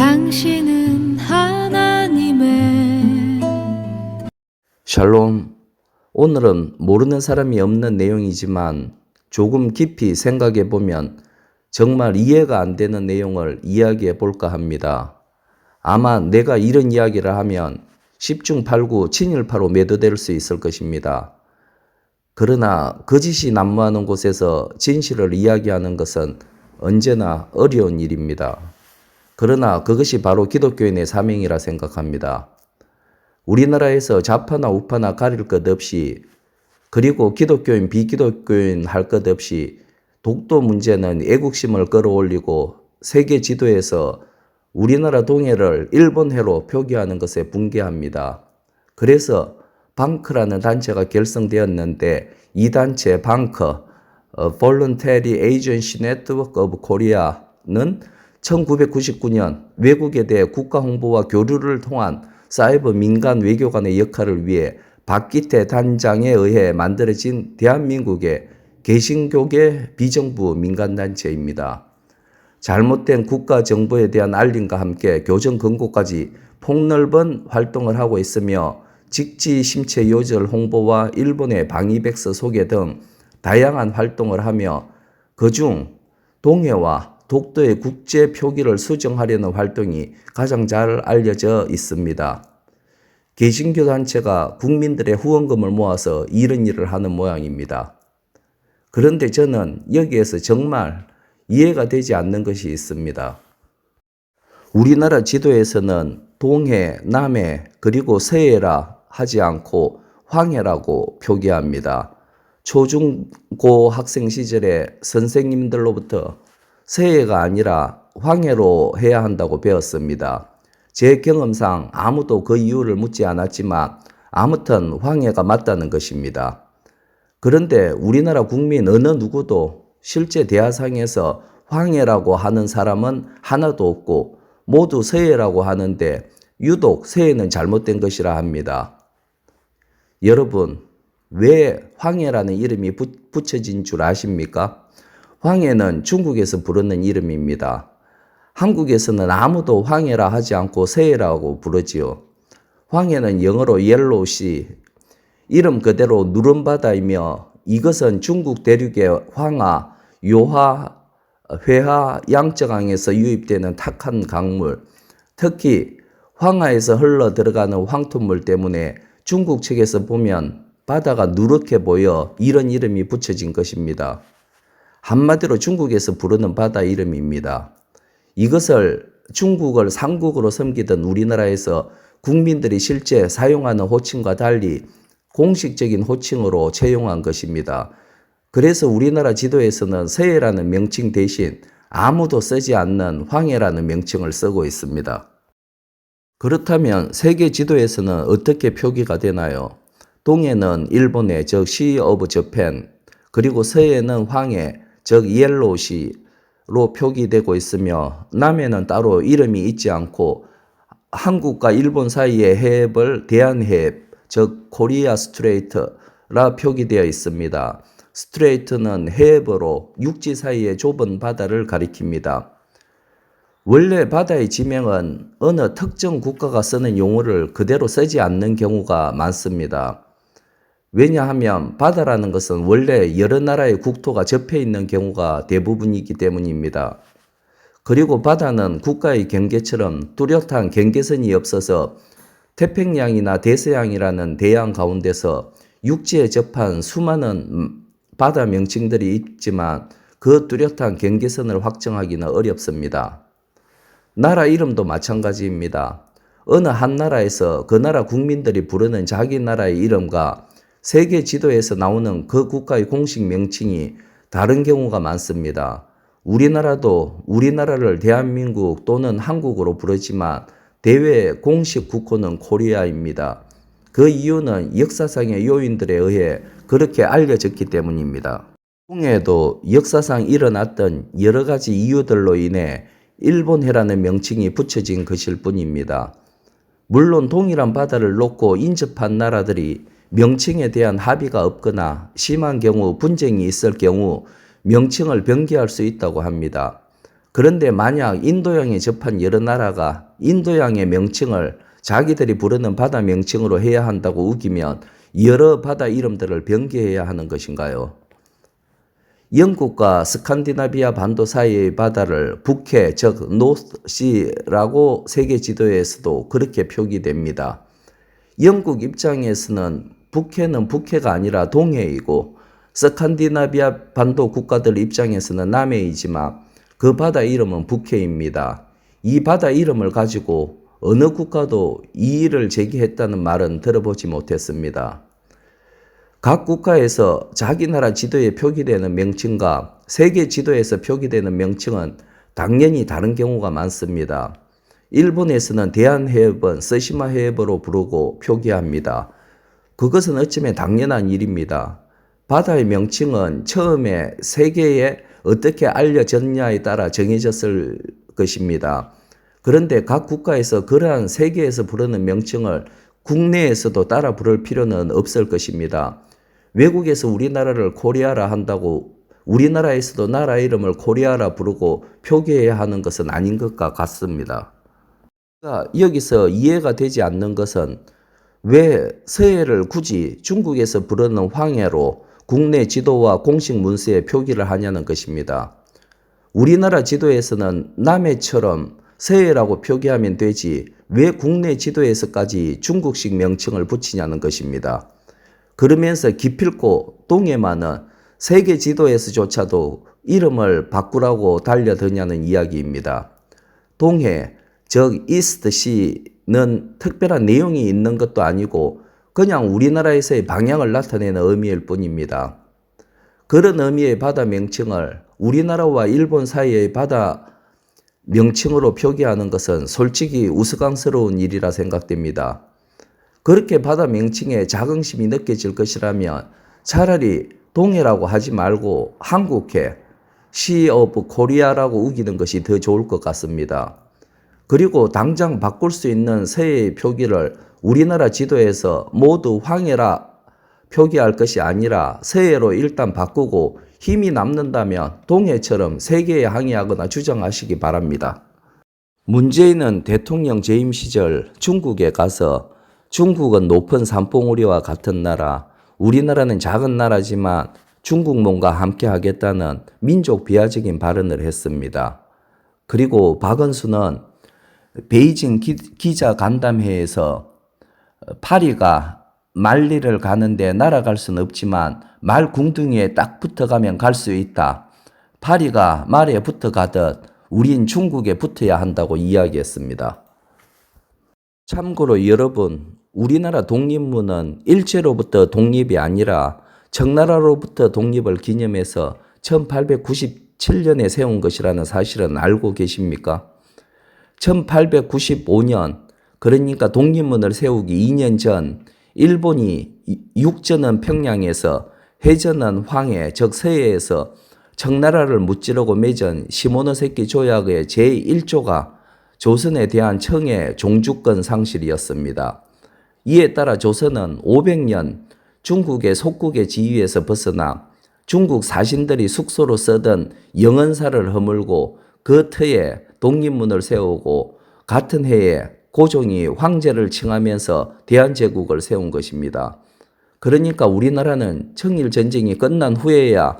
당신은 하나님의 샬롬. 오늘은 모르는 사람이 없는 내용이지만 조금 깊이 생각해 보면 정말 이해가 안 되는 내용을 이야기해 볼까 합니다. 아마 내가 이런 이야기를 하면 10중 8구 친일파로 매도될 수 있을 것입니다. 그러나 거짓이 난무하는 곳에서 진실을 이야기하는 것은 언제나 어려운 일입니다. 그러나 그것이 바로 기독교인의 사명이라 생각합니다. 우리나라에서 좌파나 우파나 가릴 것 없이, 그리고 기독교인 비기독교인 할 것 없이 독도 문제는 애국심을 끌어올리고 세계 지도에서 우리나라 동해를 일본해로 표기하는 것에 분개합니다. 그래서 방크라는 단체가 결성되었는데 이 단체 방크, Voluntary Agency Network of Korea는 1999년 외국에 대해 국가 홍보와 교류를 통한 사이버 민간 외교관의 역할을 위해 박기태 단장에 의해 만들어진 대한민국의 개신교계 비정부 민간단체입니다. 잘못된 국가 정보에 대한 알림과 함께 교정 권고까지 폭넓은 활동을 하고 있으며 직지 심체 요절 홍보와 일본의 방위백서 소개 등 다양한 활동을 하며 그중 동해와 독도의 국제 표기를 수정하려는 활동이 가장 잘 알려져 있습니다. 개신교 단체가 국민들의 후원금을 모아서 이런 일을 하는 모양입니다. 그런데 저는 여기에서 정말 이해가 되지 않는 것이 있습니다. 우리나라 지도에서는 동해, 남해, 그리고 서해라 하지 않고 황해라고 표기합니다. 초중고 학생 시절에 선생님들로부터 서해가 아니라 황해로 해야 한다고 배웠습니다. 제 경험상 아무도 그 이유를 묻지 않았지만 아무튼 황해가 맞다는 것입니다. 그런데 우리나라 국민 어느 누구도 실제 대화상에서 황해라고 하는 사람은 하나도 없고 모두 서해라고 하는데 유독 서해는 잘못된 것이라 합니다. 여러분, 왜 황해라는 이름이 붙여진 줄 아십니까? 황해는 중국에서 부르는 이름입니다. 한국에서는 아무도 황해라 하지 않고 서해라고 부르지요. 황해는 영어로 옐로우시, 이름 그대로 누른 바다이며 이것은 중국 대륙의 황하, 요하, 회하, 양적강에서 유입되는 탁한 강물, 특히 황하에서 흘러 들어가는 황토물 때문에 중국 측에서 보면 바다가 누렇게 보여 이런 이름이 붙여진 것입니다. 한마디로 중국에서 부르는 바다 이름입니다. 이것을 중국을 상국으로 섬기던 우리나라에서 국민들이 실제 사용하는 호칭과 달리 공식적인 호칭으로 채용한 것입니다. 그래서 우리나라 지도에서는 서해라는 명칭 대신 아무도 쓰지 않는 황해라는 명칭을 쓰고 있습니다. 그렇다면 세계 지도에서는 어떻게 표기가 되나요? 동해는 일본의 즉 시 오브 저펜, 그리고 서해는 황해, 즉 옐로우시로 표기되고 있으며 남해는 따로 이름이 있지 않고 한국과 일본 사이의 해협을 대한해협, 즉 코리아 스트레이트라 표기되어 있습니다. 스트레이트는 해협으로 육지 사이의 좁은 바다를 가리킵니다. 원래 바다의 지명은 어느 특정 국가가 쓰는 용어를 그대로 쓰지 않는 경우가 많습니다. 왜냐하면 바다라는 것은 원래 여러 나라의 국토가 접해 있는 경우가 대부분이기 때문입니다. 그리고 바다는 국가의 경계처럼 뚜렷한 경계선이 없어서 태평양이나 대서양이라는 대양 가운데서 육지에 접한 수많은 바다 명칭들이 있지만 그 뚜렷한 경계선을 확정하기는 어렵습니다. 나라 이름도 마찬가지입니다. 어느 한 나라에서 그 나라 국민들이 부르는 자기 나라의 이름과 세계 지도에서 나오는 그 국가의 공식 명칭이 다른 경우가 많습니다. 우리나라도 우리나라를 대한민국 또는 한국으로 부르지만 대외 공식 국호는 코리아입니다. 그 이유는 역사상의 요인들에 의해 그렇게 알려졌기 때문입니다. 동해에도 역사상 일어났던 여러 가지 이유들로 인해 일본해라는 명칭이 붙여진 것일 뿐입니다. 물론 동일한 바다를 놓고 인접한 나라들이 명칭에 대한 합의가 없거나 심한 경우 분쟁이 있을 경우 명칭을 변경할 수 있다고 합니다. 그런데 만약 인도양에 접한 여러 나라가 인도양의 명칭을 자기들이 부르는 바다 명칭으로 해야 한다고 우기면 여러 바다 이름들을 변개해야 하는 것인가요? 영국과 스칸디나비아 반도 사이의 바다를 북해, 즉 노스시라고 세계 지도에서도 그렇게 표기됩니다. 영국 입장에서는 북해는 북해가 아니라 동해이고 스칸디나비아 반도 국가들 입장에서는 남해이지만 그 바다 이름은 북해입니다. 이 바다 이름을 가지고 어느 국가도 이의를 제기했다는 말은 들어보지 못했습니다. 각 국가에서 자기 나라 지도에 표기되는 명칭과 세계 지도에서 표기되는 명칭은 당연히 다른 경우가 많습니다. 일본에서는 대한해협은 쓰시마 해협으로 부르고 표기합니다. 그것은 어쩌면 당연한 일입니다. 바다의 명칭은 처음에 세계에 어떻게 알려졌냐에 따라 정해졌을 것입니다. 그런데 각 국가에서 그러한 세계에서 부르는 명칭을 국내에서도 따라 부를 필요는 없을 것입니다. 외국에서 우리나라를 코리아라 한다고 우리나라에서도 나라 이름을 코리아라 부르고 표기해야 하는 것은 아닌 것과 같습니다. 여기서 이해가 되지 않는 것은 왜 서해를 굳이 중국에서 부르는 황해로 국내 지도와 공식 문서에 표기를 하냐는 것입니다. 우리나라 지도에서는 남해처럼 서해라고 표기하면 되지 왜 국내 지도에서까지 중국식 명칭을 붙이냐는 것입니다. 그러면서 기필코 동해만은 세계 지도에서조차도 이름을 바꾸라고 달려드냐는 이야기입니다. 동해, 즉 이스트시는 특별한 내용이 있는 것도 아니고 그냥 우리나라에서의 방향을 나타내는 의미일 뿐입니다. 그런 의미의 바다 명칭을 우리나라와 일본 사이의 바다 명칭으로 표기하는 것은 솔직히 우스꽝스러운 일이라 생각됩니다. 그렇게 바다 명칭에 자긍심이 느껴질 것이라면 차라리 동해라고 하지 말고 한국해, Sea of Korea라고 우기는 것이 더 좋을 것 같습니다. 그리고 당장 바꿀 수 있는 서해의 표기를 우리나라 지도에서 모두 황해라 표기할 것이 아니라 서해로 일단 바꾸고 힘이 남는다면 동해처럼 세계에 항해하거나 주장하시기 바랍니다. 문재인은 대통령 재임 시절 중국에 가서 중국은 높은 산봉우리와 같은 나라, 우리나라는 작은 나라지만 중국몽과 함께 하겠다는 민족 비하적인 발언을 했습니다. 그리고 박은수는 베이징 기자 간담회에서 파리가 말리를 가는데 날아갈 수는 없지만 말 궁둥이에 딱 붙어가면 갈 수 있다. 파리가 말에 붙어가듯 우린 중국에 붙어야 한다고 이야기했습니다. 참고로 여러분, 우리나라 독립문은 일제로부터 독립이 아니라 청나라로부터 독립을 기념해서 1897년에 세운 것이라는 사실은 알고 계십니까? 1895년, 그러니까 독립문을 세우기 2년 전 일본이 육전은 평양에서 해전은 황해, 즉 서해에서 청나라를 무찌르고 맺은 시모노세키 조약의 제1조가 조선에 대한 청해 종주권 상실이었습니다. 이에 따라 조선은 500년 중국의 속국의 지위에서 벗어나 중국 사신들이 숙소로 쓰던 영언사를 허물고 그 터에 독립문을 세우고 같은 해에 고종이 황제를 칭하면서 대한제국을 세운 것입니다. 그러니까 우리나라는 청일전쟁이 끝난 후에야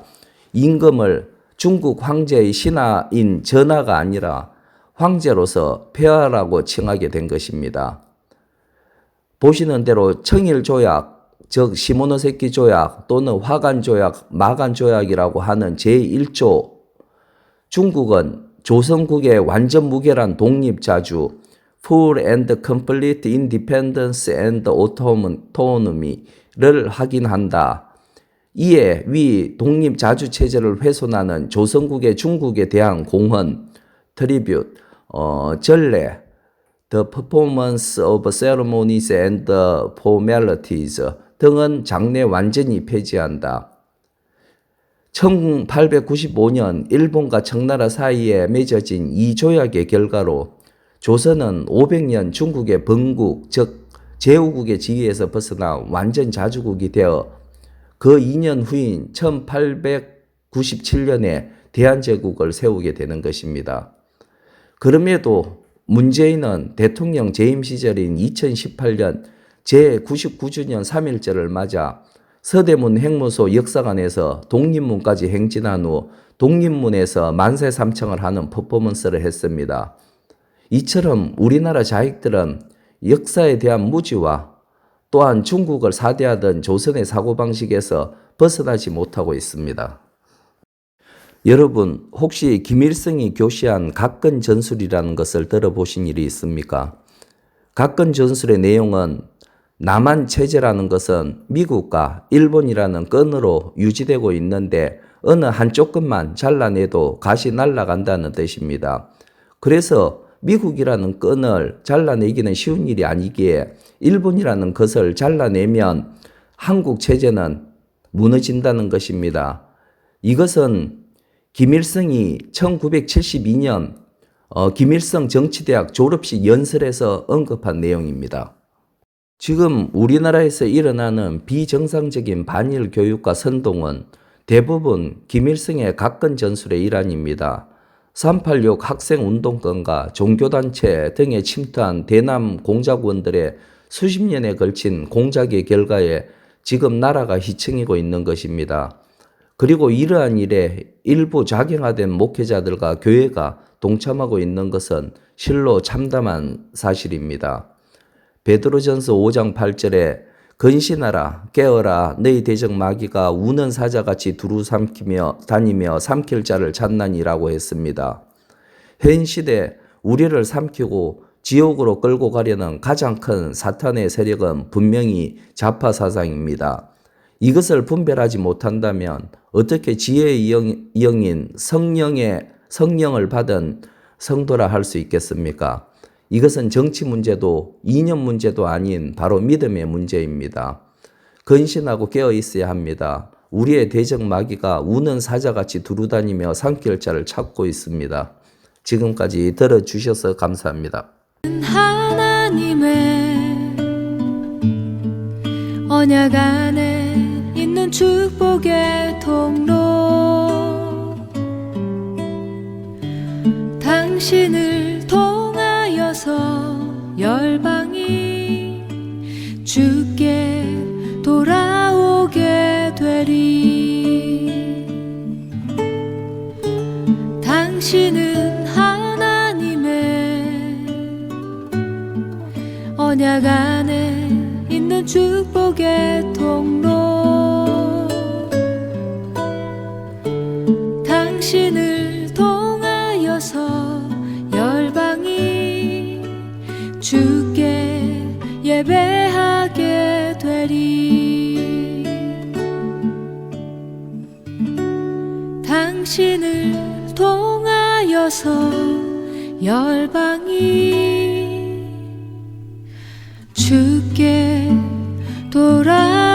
임금을 중국 황제의 신하인 전하가 아니라 황제로서 폐하라고 칭하게 된 것입니다. 보시는 대로 청일조약, 즉 시모노세키 조약 또는 화간조약, 마간조약이라고 하는 제1조, 중국은 조선국의 완전 무결한 독립자주, full and complete independence and autonomy를 확인한다. 이에 위 독립자주체제를 훼손하는 조선국의 중국에 대한 공헌, tribute, 전례, the performance of ceremonies and formalities 등은 장래 완전히 폐지한다. 1895년 일본과 청나라 사이에 맺어진 이 조약의 결과로 조선은 500년 중국의 번국, 즉 제후국의 지위에서 벗어나 완전 자주국이 되어 그 2년 후인 1897년에 대한제국을 세우게 되는 것입니다. 그럼에도 문재인은 대통령 재임 시절인 2018년 제99주년 3.1절을 맞아 서대문 행무소 역사관에서 독립문까지 행진한 후 독립문에서 만세 삼창을 하는 퍼포먼스를 했습니다. 이처럼 우리나라 자익들은 역사에 대한 무지와 또한 중국을 사대하던 조선의 사고방식에서 벗어나지 못하고 있습니다. 여러분, 혹시 김일성이 교시한 각근 전술이라는 것을 들어보신 일이 있습니까? 각근 전술의 내용은 남한 체제라는 것은 미국과 일본이라는 끈으로 유지되고 있는데 어느 한쪽 끈만 잘라내도 가시 날아간다는 뜻입니다. 그래서 미국이라는 끈을 잘라내기는 쉬운 일이 아니기에 일본이라는 것을 잘라내면 한국 체제는 무너진다는 것입니다. 이것은 김일성이 1972년 김일성 정치대학 졸업식 연설에서 언급한 내용입니다. 지금 우리나라에서 일어나는 비정상적인 반일 교육과 선동은 대부분 김일성의 각근 전술의 일환입니다. 386 학생운동권과 종교단체 등에 침투한 대남 공작원들의 수십 년에 걸친 공작의 결과에 지금 나라가 휘청이고 있는 것입니다. 그리고 이러한 일에 일부 작용화된 목회자들과 교회가 동참하고 있는 것은 실로 참담한 사실입니다. 베드로전서 5장 8절에 근신하라 깨어라 너희 대적 마귀가 우는 사자같이 두루 삼키며 다니며 삼킬 자를 찾나니라고 했습니다. 현 시대 우리를 삼키고 지옥으로 끌고 가려는 가장 큰 사탄의 세력은 분명히 좌파 사상입니다. 이것을 분별하지 못한다면 어떻게 지혜의 영인 성령을 받은 성도라 할 수 있겠습니까? 이것은 정치 문제도 이념 문제도 아닌 바로 믿음의 문제입니다. 근신하고 깨어 있어야 합니다. 우리의 대적 마귀가 우는 사자같이 두루다니며 삼킬 자를 찾고 있습니다. 지금까지 들어주셔서 감사합니다. 하나님의 언약 안에 있는 축복의 통로 당신을 통하여서 열방이 주께 돌아오게 되리. 당신은 하나님의 언약 안에 있는 축복의 통로 당신을 통하여서 열방이 주께 예배하게 되리. 당신을 통하여서 열방이 주께 돌아